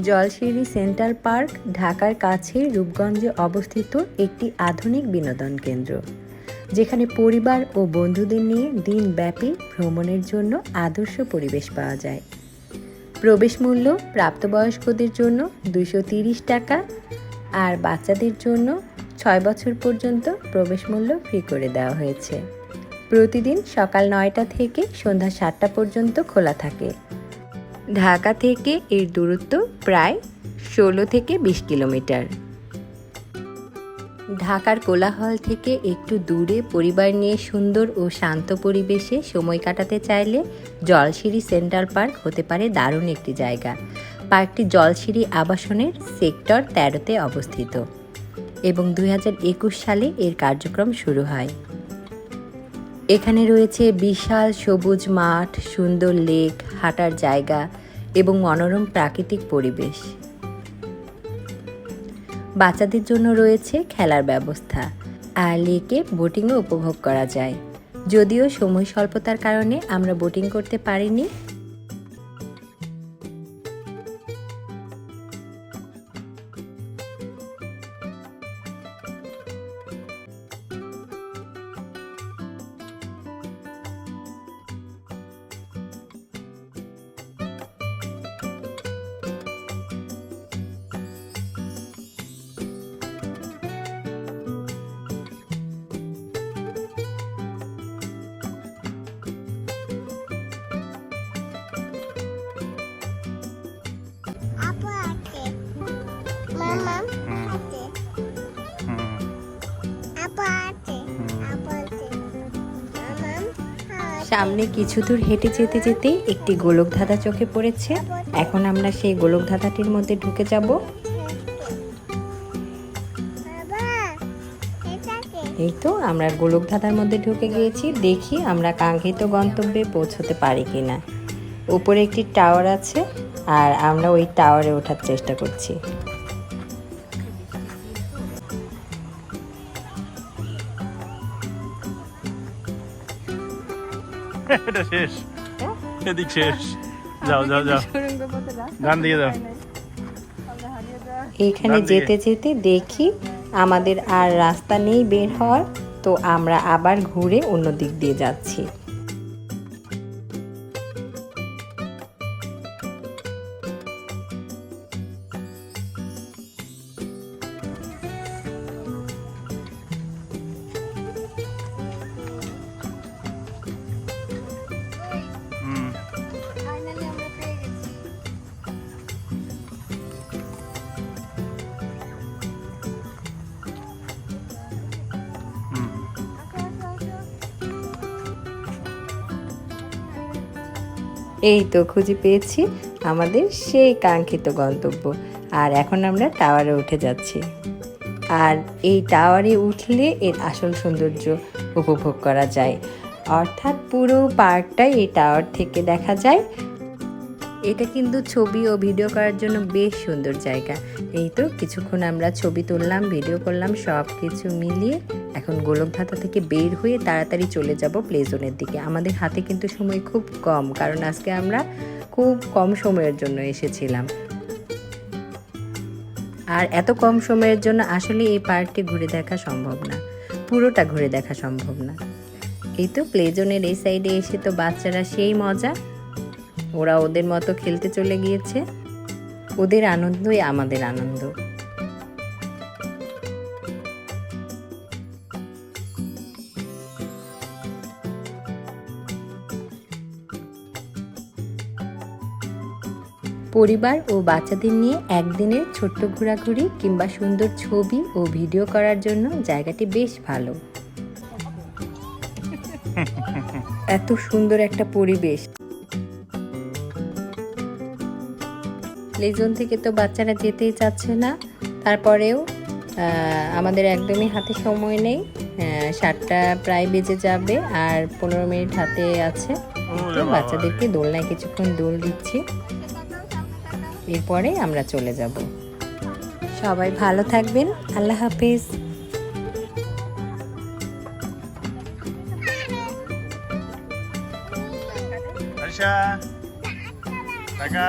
Jolshiri central park ঢাকার কাছে রূপগঞ্জে অবস্থিত একটি আধুনিক বিনোদন কেন্দ্র, যেখানে পরিবার ও বন্ধুদের নিয়ে দিনব্যাপী ভ্রমণের জন্য আদর্শ পরিবেশ পাওয়া যায়। প্রবেশ মূল্য প্রাপ্তবয়স্কদের জন্য 230 টাকা আর বাচ্চাদের জন্য 6 বছর পর্যন্ত প্রবেশ মূল্য ফ্রি করে দেওয়া হয়েছে। প্রতিদিন সকাল 9টা থেকে সন্ধ্যা 7টা পর্যন্ত খোলা থাকে। ঢাকা থেকে এর দূরত্ব প্রায় 16 থেকে 20 কিলোমিটার। ঢাকার কোলাহল থেকে একটু দূরে পরিবার নিয়ে সুন্দর ও শান্ত পরিবেশে সময় কাটাতে চাইলে জলশিরি সেন্ট্রাল পার্ক হতে পারে দারুণ একটি জায়গা। পার্কটি জলশিরি আবাসনের সেক্টর 13-তে অবস্থিত এবং 2021 সালে এর কার্যক্রম শুরু হয়। এখানে রয়েছে বিশাল সবুজ মাঠ, সুন্দর লেক, হাঁটার জায়গা এবং মনোরম প্রাকৃতিক পরিবেশ। বাচ্চাদের জন্য রয়েছে খেলার ব্যবস্থা, আর লেকে বোটিংও উপভোগ করা যায়। যদিও সময় স্বল্পতার কারণে আমরা বোটিং করতে পারিনি। সামনে কিছু দূর হেঁটে যেতে যেতে একটি গোলকধাঁধা চোখে পড়েছে। এখন আমরা সেই গোলকধাঁধাটির মধ্যে ঢুকে যাব। এই তো আমরা গোলকধাঁধার মধ্যে ঢুকে গিয়েছি। দেখি আমরা কাঙ্ক্ষিত গন্তব্যে পৌঁছতে পারি কিনা। উপরে একটি টাওয়ার আছে আর আমরা ওই টাওয়ারে ওঠার চেষ্টা করছি। এটা শেষ, এদিক শেষ। যাও যাও যাও, ডান দিকে যাও। এখানে যেতে যেতে দেখি আমাদের আর রাস্তা নেই বের হওয়ার, তো আমরা আবার ঘুরে অন্য দিক দিয়ে যাচ্ছি। এই তো খুঁজে পেয়েছি আমাদের সেই কাঙ্ক্ষিত গন্তব্য। আর এখন আমরা টাওয়ারে উঠে যাচ্ছি। আর এই টাওয়ারে উঠলে এর আসল সৌন্দর্য উপভোগ করা যায়, অর্থাৎ পুরো পার্কটাই এই টাওয়ার থেকে দেখা যায়। এটা কিন্তু ছবি ও ভিডিও করার জন্য বেশ সুন্দর জায়গা। এই তো কিছুক্ষণ আমরা ছবি তুললাম, ভিডিও করলাম, সব কিছু মিলিয়ে এখন গোলকধাঁধা থেকে বের হয়ে তাড়াতাড়ি চলে যাব প্লে জোনের দিকে। আমাদের হাতে কিন্তু সময় খুব কম, কারণ আজকে আমরা খুব কম সময়ের জন্য এসেছিলাম। আর এত কম সময়ের জন্য আসলে এই পার্কটি ঘুরে দেখা সম্ভব না, পুরোটা ঘুরে দেখা সম্ভব না। এই তো প্লে জোনের এই সাইডে এসে তো বাচ্চারা সেই মজা, ওরা ওদের মতো খেলতে চলে গিয়েছে। ওদের আনন্দই আমাদের আনন্দ। পরিবার ও বাচ্চাদের নিয়ে একদিনের ছোট্ট ঘোরাঘুরি কিংবা সুন্দর ছবি ও ভিডিও করার জন্য জায়গাটি বেশ ভালো। এত সুন্দর একটা পরিবেশ। প্লে জোন থেকে তো বাচ্চারা যেতেই চাচ্ছে না, তারপরেও আমাদের একদমই হাতে সময় নেই। 7টা প্রায় বেজে যাবে আর 15 মিনিট হাতে আছে। তো বাচ্চাদেরকে দোলনায় কিছুক্ষণ দোল দিচ্ছি, এরপরে আমরা চলে যাব। সবাই ভালো থাকবেন, আল্লাহ হাফেজ। আয়শা, টাকা।